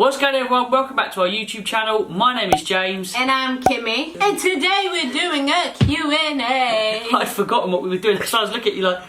What's going on, everyone? Welcome back to our YouTube channel. My name is James. And I'm Kiimmy. And today we're doing a Q&A. I'd forgotten what we were doing, so I was looking at you like,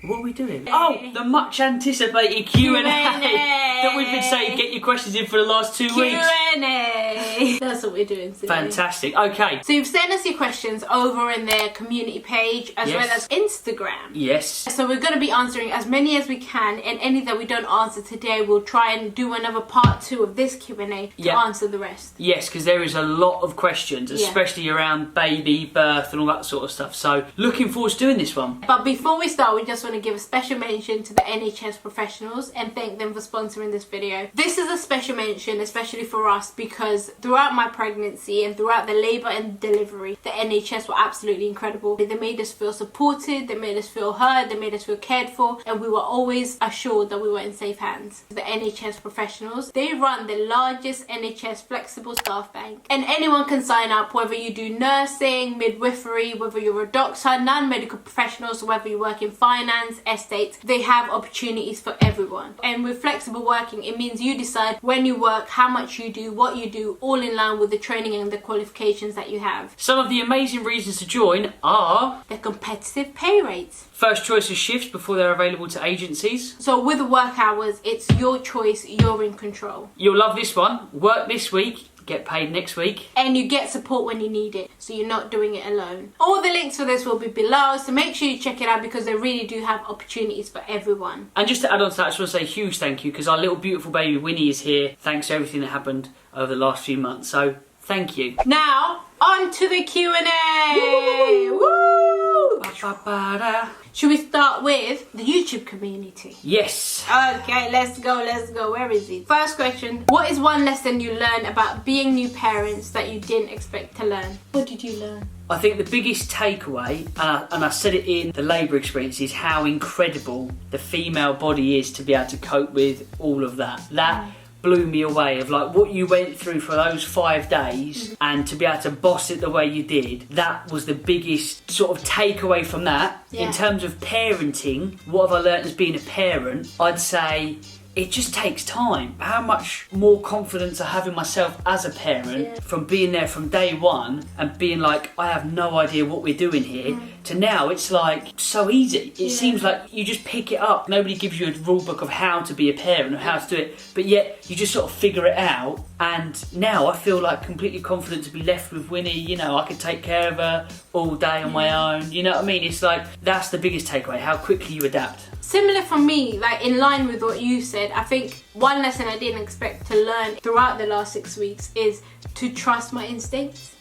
what are we doing? Oh, the much anticipated Q&A that we've been saying, get your questions in for the last 2 weeks. Q&A. That's what we're doing today. Fantastic. Okay. So you've sent us your questions over in their community page as well as Instagram. Yes. So we're going to be answering as many as we can, and any that we don't answer today, we'll try and do another part 2 of this Q&A to answer the rest. Yes, because there is a lot of questions, especially around baby, birth and all that sort of stuff. So looking forward to doing this one. But before we start, we just want to give a special mention to the NHS professionals and thank them for sponsoring this video. This is a special mention, especially for us, because throughout my pregnancy and throughout the labour and delivery, the NHS were absolutely incredible. They made us feel supported, they made us feel heard, they made us feel cared for, and we were always assured that we were in safe hands. The NHS professionals, they run the largest NHS flexible staff bank, and anyone can sign up, whether you do nursing, midwifery, whether you're a doctor, non-medical professionals, whether you work in finance, estates. They have opportunities for everyone. And with flexible working, it means you decide when you work, how much you do, what you do, all in line with the training and the qualifications that you have. Some of the amazing reasons to join are the competitive pay rates, first choice of shifts before they're available to agencies. So with the work hours, it's your choice, you're in control. You'll love this one. Work this week, get paid next week. And you get support when you need it, so you're not doing it alone. All the links for this will be below, so make sure you check it out because they really do have opportunities for everyone. And just to add on to that, I just want to say a huge thank you because our little beautiful baby Winnie is here thanks to everything that happened over the last few months. So thank you. Now, on to the Q&A. Woo! Should we start with the YouTube community? Yes. Okay, let's go. Where is it? First question. What is one lesson you learned about being new parents that you didn't expect to learn? What did you learn? I think the biggest takeaway, and I said it in the labour experience, is how incredible the female body is to be able to cope with all of that. That blew me away, of like what you went through for those 5 days and to be able to boss it the way you did. That was the biggest sort of takeaway from that. In terms of parenting, what have I learnt as being a parent? I'd say it just takes time. How much more confidence I have in myself as a parent from being there from day one and being like, I have no idea what we're doing here, to now it's like so easy. It seems like you just pick it up. Nobody gives you a rule book of how to be a parent or how to do it, but yet you just sort of figure it out. And now I feel like completely confident to be left with Winnie. You know, I could take care of her all day on my own. You know what I mean? It's like, that's the biggest takeaway, how quickly you adapt. Similar for me, like in line with what you said, I think one lesson I didn't expect to learn throughout the last 6 weeks is to trust my instincts.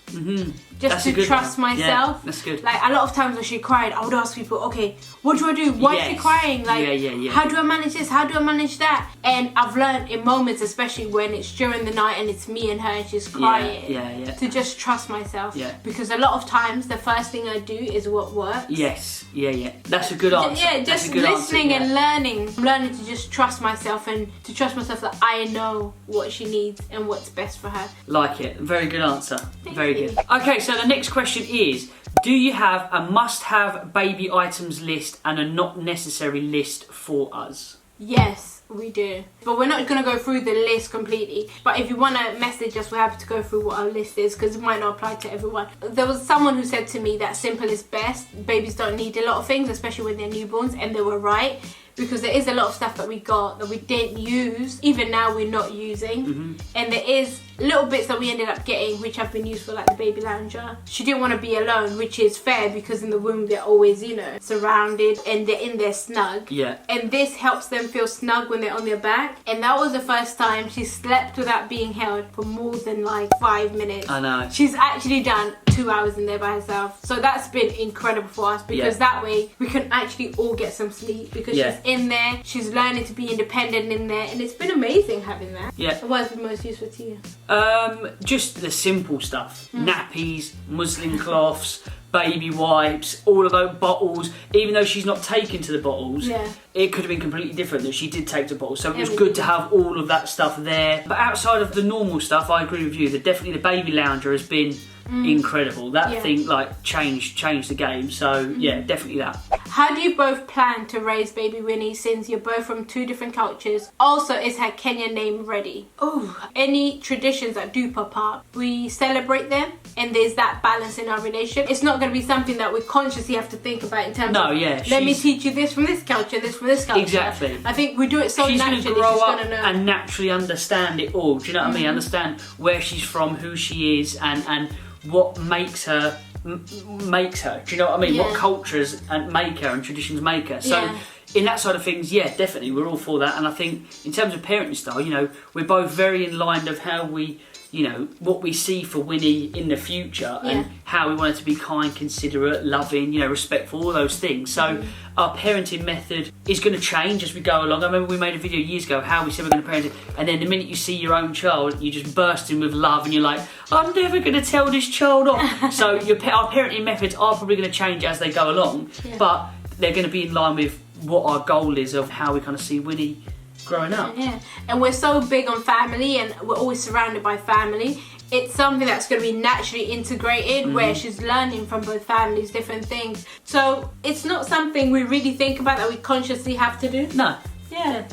Just to trust myself. Yeah, that's good. Like a lot of times when she cried, I would ask people, okay, what do I do? Why is she crying? Like, how do I manage this? How do I manage that? And I've learned in moments, especially when it's during the night and it's me and her and she's crying, to just trust myself. Because a lot of times the first thing I do is what works. That's a good answer. Yeah, just listening and learning. I'm learning to just trust myself and to trust myself that I know what she needs and what's best for her. Like it. Very good answer. Very good. Okay, so the next question is, do you have a must-have baby items list and a not necessary list for us? Yes, we do. But we're not going to go through the list completely. But if you want to message us, we're happy to go through what our list is because it might not apply to everyone. There was someone who said to me that simple is best. Babies don't need a lot of things, especially when they're newborns, and they were right. Because there is a lot of stuff that we got that we didn't use, even now we're not using. And there is little bits that we ended up getting which have been useful, like the baby lounger. She didn't want to be alone, which is fair because in the womb they're always, you know, surrounded and they're in there snug. And this helps them feel snug when they're on their back. And that was the first time she slept without being held for more than like 5 minutes. I know. She's actually done 2 hours in there by herself. So that's been incredible for us because that way we can actually all get some sleep because she's in there, she's learning to be independent in there, and it's been amazing having that. What has been most useful to you? Just the simple stuff. Nappies, muslin cloths, baby wipes, all of those bottles. Even though she's not taken to the bottles, it could have been completely different that she did take to bottles. So it was good to have all of that stuff there. But outside of the normal stuff, I agree with you that definitely the baby lounger has been incredible. That thing like changed the game. So yeah, definitely that. How do you both plan to raise baby Winnie since you're both from 2 different cultures? Also, is her Kenyan name ready? Oh, any traditions that do pop up, we celebrate them, and there's that balance in our relationship. It's not going to be something that we consciously have to think about in terms of, let me teach you this from this culture, this from this culture. Exactly. I think we do it so naturally. She's going to grow up and naturally understand it all. Do you know what I mean? Understand where she's from, who she is, and what makes her. Do you know what I mean? What cultures make her and traditions make her. So in that side of things, yeah, definitely we're all for that. And I think in terms of parenting style, you know, we're both very in line of how we, you know, what we see for Winnie in the future and how we want her to be kind, considerate, loving, you know, respectful, all those things. So our parenting method is going to change as we go along. I remember we made a video years ago how we said we're going to parent it, and then the minute you see your own child, you just burst in with love and you're like, I'm never going to tell this child off. So our parenting methods are probably going to change as they go along, but they're going to be in line with what our goal is of how we kind of see Winnie growing up. Yeah, and we're so big on family and we're always surrounded by family. It's something that's going to be naturally integrated where she's learning from both families, different things. So it's not something we really think about that we consciously have to do. No. Yeah.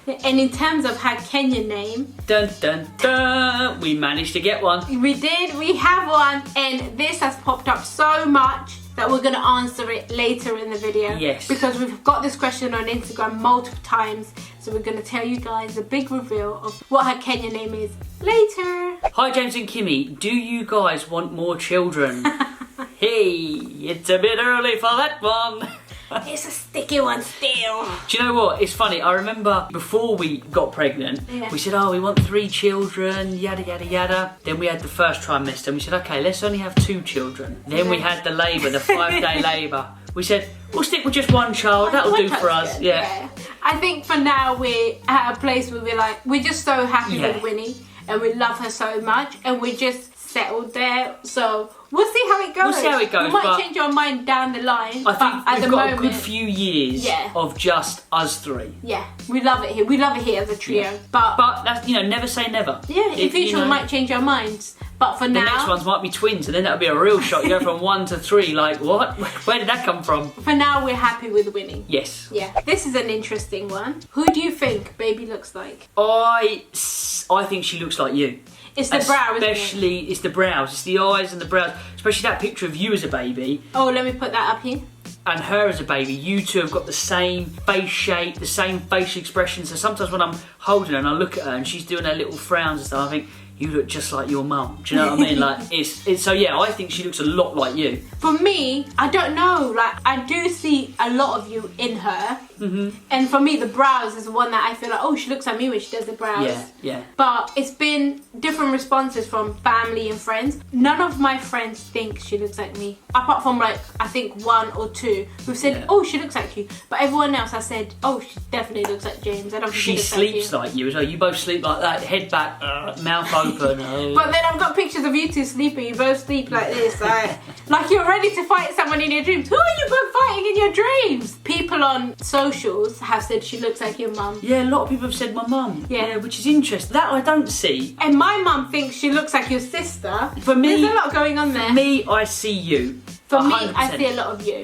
And in terms of her Kenyan name, dun dun dun, we managed to get one. We did, we have one, and this has popped up so much that we're going to answer it later in the video. Yes. Because we've got this question on Instagram multiple times, so we're going to tell you guys a big reveal of what her Kenyan name is later. Hi James and Kimmie, do you guys want more children? Hey, it's a bit early for that one. It's a sticky one still. Do you know what? It's funny. I remember before we got pregnant, we said, oh, we want 3 children, yada, yada, yada. Then we had the first trimester and we said, okay, let's only have 2 children. Then we had the labour, the 5-day labour. We said, we'll stick with just 1 child. That'll do for us. Yeah. I think for now we're at a place where we're just so happy with Winnie and we love her so much and we just settled there. So we'll see how it goes. We might change our mind down the line. I think we've got a good few years of just us 3. Yeah, we love it here. We love it here as a trio. Yeah. But that's, you know, never say never. Yeah, in future we might change our minds. But for now, the next ones might be twins, and then that'll be a real shock. You go from 1 to 3, like what? Where did that come from? For now, we're happy with Winnie. Yes. Yeah. This is an interesting one. Who do you think baby looks like? I think she looks like you. It's the brow, isn't it? Especially, it's the brows. It's the eyes and the brows. Especially that picture of you as a baby. Oh, let me put that up here. And her as a baby. You two have got the same face shape, the same facial expression. So sometimes when I'm holding her and I look at her and she's doing her little frowns and stuff, I think, you look just like your mum. Do you know what I mean? Like it's so yeah, I think she looks a lot like you. For me, I don't know. Like I do see a lot of you in her. And for me, the brows is the one that I feel like, oh, she looks like me when she does the brows. Yeah. But it's been different responses from family and friends. None of my friends think she looks like me, apart from like I think 1 or 2 who said, oh, she looks like you. But everyone else has said, oh, she definitely looks like James. I don't think she sleeps like you as well. You both sleep like that, head back, mouth open. But then I've got pictures of you two sleeping. You both sleep like this, like you're ready to fight someone in your dreams. Who are you both fighting in your dreams? People on socials have said she looks like your mum. Yeah, a lot of people have said my mum. Yeah, which is interesting. That I don't see. And my mum thinks she looks like your sister. For me, there's a lot going on there. For me, I see you. For 100%. me, I see a lot of you.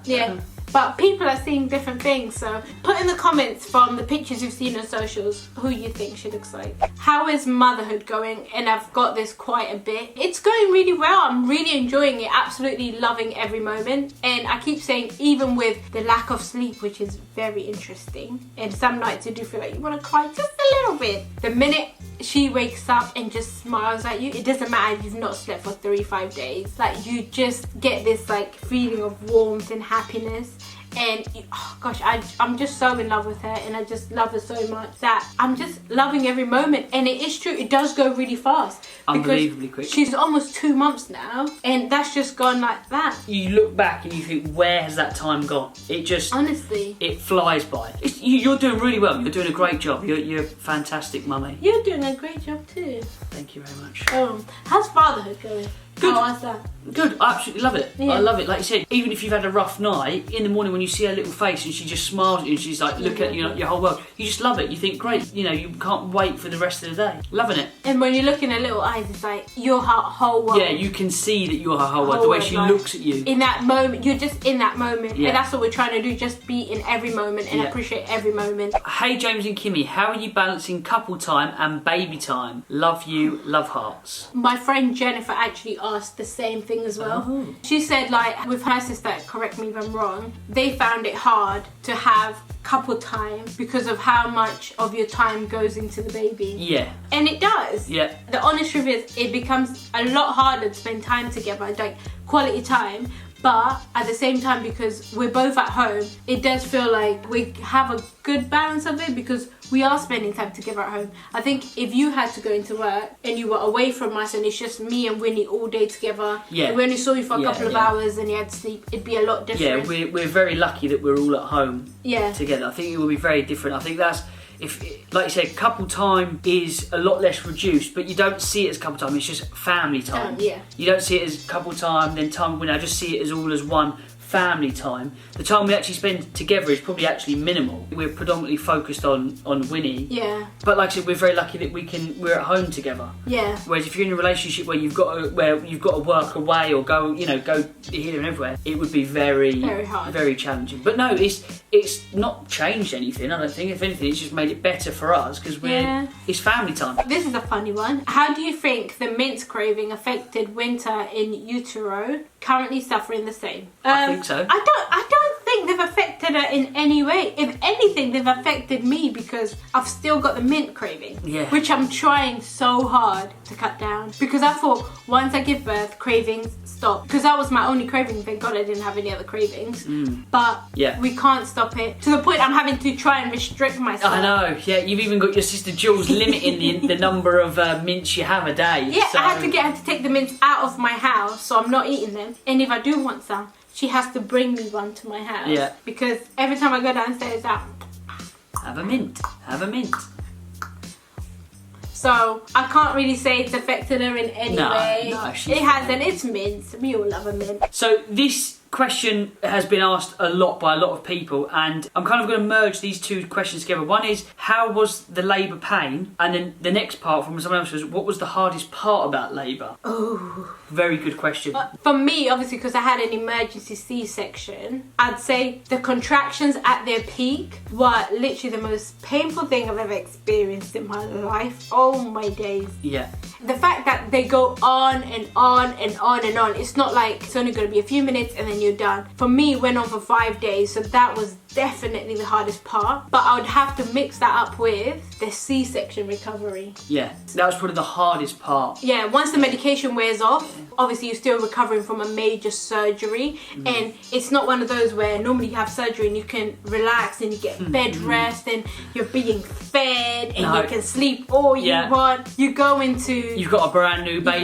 Yeah. But people are seeing different things, so put in the comments from the pictures you've seen on socials who you think she looks like. How is motherhood going? And I've got this quite a bit. It's going really well. I'm really enjoying it, absolutely loving every moment. And I keep saying, even with the lack of sleep, which is very interesting, and some nights you do feel like you want to cry just a little bit. The minute she wakes up and just smiles at you, it doesn't matter if you've not slept for 3-5 days. Like you just get this like feeling of warmth and happiness. And oh gosh, I'm just so in love with her, and I just love her so much that I'm just loving every moment. And it is true, it does go really fast. Unbelievably quick. She's almost 2 months now, and that's just gone like that. You look back and you think, where has that time gone? It just, honestly, it flies by. You're doing really well. You're doing a great job. You're fantastic, mummy. You're doing a great job too. Thank you very much. How's fatherhood going? Good. How was that? Good, I absolutely love it. Yeah. I love it. Like you said, even if you've had a rough night, in the morning when you see her little face and she just smiles at you and she's like, look at your whole world, you just love it. You think, great, you know, you can't wait for the rest of the day. Loving it. And when you look in her little eyes, it's like your whole world. Yeah, you can see that you're her whole world, the way she looks at you. In that moment, you're just in that moment. Yeah. And that's what we're trying to do, just be in every moment and appreciate every moment. Hey James and Kiimmy, how are you balancing couple time and baby time? Love you, love hearts. My friend Jennifer actually asked the same thing as well. Oh. She said, like, with her sister, correct me if I'm wrong, they found it hard to have couple time because of how much of your time goes into the baby. Yeah. And it does. Yeah. The honest truth is, it becomes a lot harder to spend time together, like quality time. But at the same time, because we're both at home, it does feel like we have a good balance of it because we are spending time together at home. I think if you had to go into work and you were away from us and it's just me and Winnie all day together, and we only saw you for a couple of hours and you had to sleep, it'd be a lot different. Yeah, we're very lucky that we're all at home together. I think it will be very different. I think that's, if, like you said, couple time is a lot less reduced, but you don't see it as couple time, it's just family time. You don't see it as couple time, then time when I just see it as all as one family time. The time we actually spend together is probably actually minimal. We're predominantly focused on Winnie. Yeah. But like I said, we're very lucky that we're at home together. Yeah. Whereas if you're in a relationship where you've got to work away or go here and everywhere, it would be very hard, very challenging. But no, it's not changed anything. I don't think. If anything, it's just made it better for us because it's family time. This is a funny one. How do you think the mint craving affected Winter in utero? Currently suffering the same. I think so. I don't think they've affected her in any way. If anything, they've affected me because I've still got the mint craving. Yeah. Which I'm trying so hard to cut down. Because I thought once I give birth, cravings stop. Because that was my only craving. Thank God I didn't have any other cravings. But we can't stop it. To the point I'm having to try and restrict myself. I know. Yeah, you've even got your sister Jules limiting the number of mints you have a day. Yeah, so. I had to get her to take the mints out of my house so I'm not eating them. And if I do want some, she has to bring me one to my house. Yeah. Because every time I go downstairs, have a mint. Have a mint. So I can't really say it's affected her in any way. No, it hasn't. It's mints. We all love a mint. So this question has been asked a lot by a lot of people, and I'm kind of going to merge these two questions together. One is, how was the labour pain? And then the next part from someone else was, what was the hardest part about labour? Oh. Very good question. For me, obviously, because I had an emergency C-section, I'd say the contractions at their peak were literally the most painful thing I've ever experienced in my life. Oh my days. Yeah. The fact that they go on and on and on and on, it's not like it's only going to be a few minutes and then you're done. For me, it went on for 5 days, so that was definitely the hardest part. But I would have to mix that up with the C-section recovery. Yeah, that was probably the hardest part. Yeah, once the medication wears off, obviously you're still recovering from a major surgery, and it's not one of those where normally you have surgery and you can relax and you get bed rest and you're being fed and you can sleep all you want. You go into... You've got a brand new baby.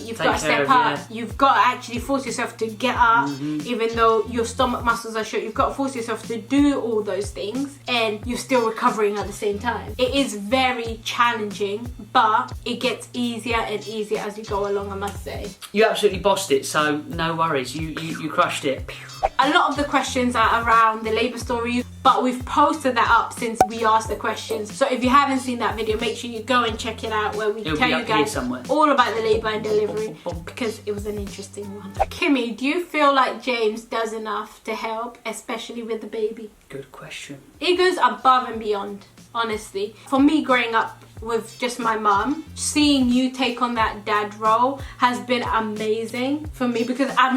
You've got to step up. You've got to actually force yourself to get up, even though your stomach muscles are shut. You've got to force yourself to do all those things, and you're still recovering at the same time. It is very challenging, but it gets easier and easier as you go along, I must say. You absolutely bossed it, so no worries. You crushed it. A lot of the questions are around the labour story, but we've posted that up since we asked the questions. So if you haven't seen that video, make sure you go and check it out, where we tell you guys all about the labour and delivery, because it was an interesting one. Kiimmy, do you feel like James does enough to help, especially with the baby? Good question. He goes above and beyond, honestly. For me, growing up with just my mum, seeing you take on that dad role has been amazing for me, because I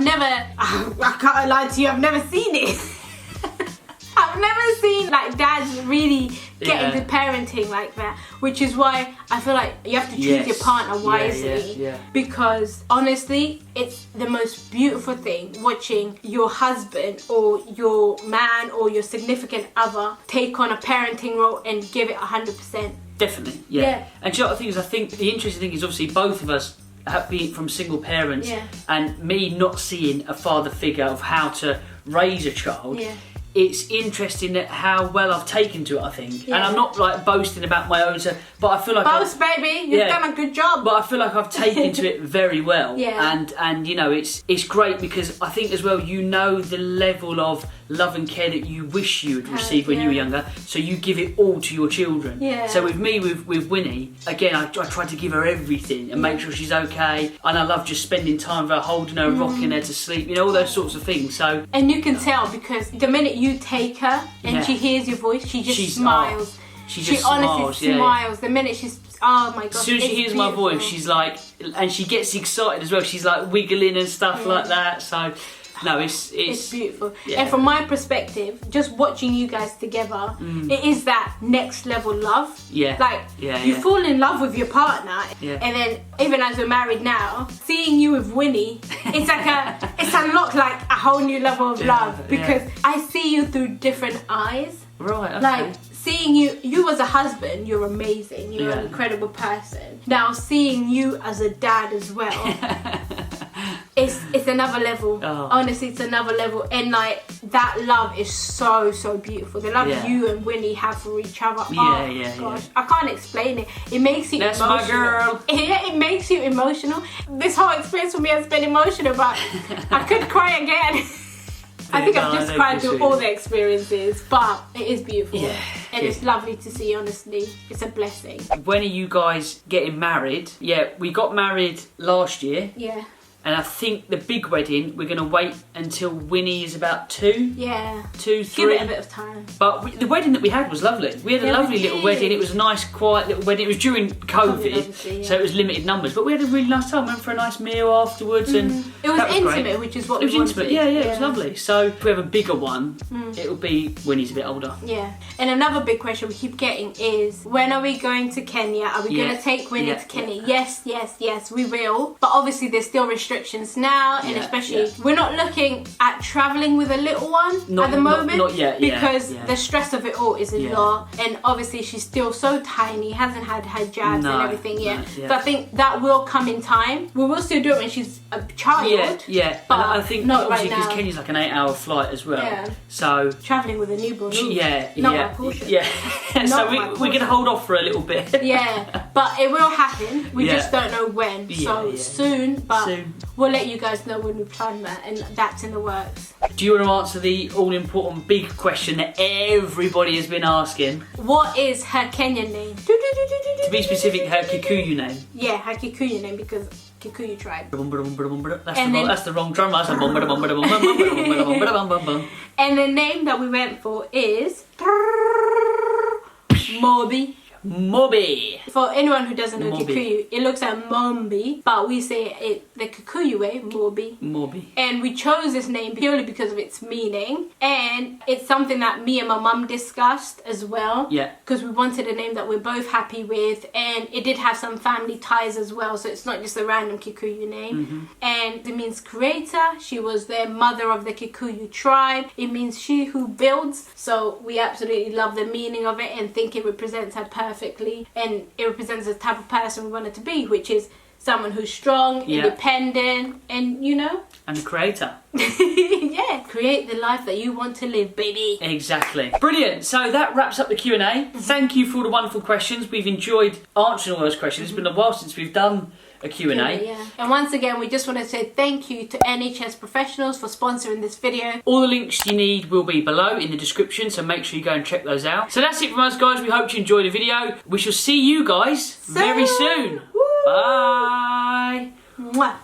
can't lie to you, I've never seen it. I've never seen like dads really get into parenting like that, which is why I feel like you have to choose your partner wisely, because honestly, it's the most beautiful thing watching your husband or your man or your significant other take on a parenting role and give it 100%. Definitely, yeah. And do you know what the thing is? I think the interesting thing is obviously both of us being from single parents, and me not seeing a father figure of how to raise a child. it's interesting that how well I've taken to it, I think. Yeah. And I'm not like boasting about my own, but I feel like boast, baby, you've done a good job. But I feel like I've taken to it very well. Yeah. And you know, it's great because I think as well, you know the level of love and care that you wish you had received when you were younger, so you give it all to your children. Yeah. So with me, with Winnie, again, I tried to give her everything and make sure she's okay, and I love just spending time with her, holding her, rocking her to sleep, you know, all those sorts of things. So and you can tell because the minute you take her and she hears your voice, she just smiles. She honestly smiles. The minute she's, oh my gosh. As soon as she hears my voice, she's like, and she gets excited as well. She's like wiggling and stuff like that. So, no, it's beautiful. Yeah. And from my perspective, just watching you guys together, it is that next level love. Yeah. Like, you fall in love with your partner, Yeah. and then even as we're married now, seeing you with Winnie, it's like it's unlocked like a whole new level of love because I see you through different eyes. Right. Okay. Like seeing you as a husband, you're amazing. You're an incredible person. Now seeing you as a dad as well, it's another level. Oh. Honestly, it's another level. And like that love is so beautiful. The love you and Winnie have for each other. Gosh, I can't explain it. It makes you That's emotional. my girl. Yeah, it makes you emotional. This whole experience for me has been emotional, but I could cry again. I think I've just cried through all the experiences, but it is beautiful. Yeah. And it's lovely to see, honestly. It's a blessing. When are you guys getting married? Yeah, we got married last year. Yeah. And I think the big wedding, we're going to wait until Winnie is about 2. Yeah. 2, 3. Give it a bit of time. But the wedding that we had was lovely. We had a lovely little wedding. It was a nice, quiet little wedding. It was during COVID, so it was limited numbers. But we had a really nice time. We went for a nice meal afterwards. And it was intimate, great. which is what it was we wanted. Intimate. Yeah, it was lovely. So if we have a bigger one, it'll be Winnie's a bit older. Yeah. And another big question we keep getting is, when are we going to Kenya? Are we going to take Winnie to Kenya? Yes, we will. But obviously there's still restrictions now. And especially, we're not looking at travelling with a little one at the moment. Not yet, because the stress of it all is a lot. And obviously she's still so tiny, hasn't had her jabs and everything yet. So I think that will come in time. We will still do it when she's a child. Yeah. But and I think not obviously right because now. Kenya's like an 8-hour flight as well. Yeah. So travelling with a newborn. Not my portion. Yeah. So we're going to hold off for a little bit. Yeah, but it will happen. We just don't know when. So soon, but we'll let you guys know when we plan that, and that's in the works. Do you want to answer the all-important big question that everybody has been asking? What is her Kenyan name? To be specific, her Kikuyu name. Yeah, her Kikuyu name, because Kikuyu tribe. That's the wrong drum. That's and the name that we went for is Mobi. For anyone who doesn't know Kikuyu, it looks like Mombi, but we say it the Kikuyu way, Mobi. And we chose this name purely because of its meaning, and it's something that me and my mum discussed as well. Yeah. Because we wanted a name that we're both happy with, and it did have some family ties as well, so it's not just a random Kikuyu name. And it means creator. She was the mother of the Kikuyu tribe. It means she who builds. So we absolutely love the meaning of it and think it represents her perfectly, and it represents the type of person we want her to be, which is someone who's strong, independent, and and a creator. Create the life that you want to live, baby. Exactly. Brilliant. So that wraps up the Q&A. Thank you for all the wonderful questions. We've enjoyed answering all those questions. It's been a while since we've done a Q&A. And once again, we just want to say thank you to NHS Professionals for sponsoring this video. All the links you need will be below in the description, so make sure you go and check those out. So that's it from us, guys. We hope you enjoyed the video. We shall see you guys very soon. Woo. Bye. Mwah.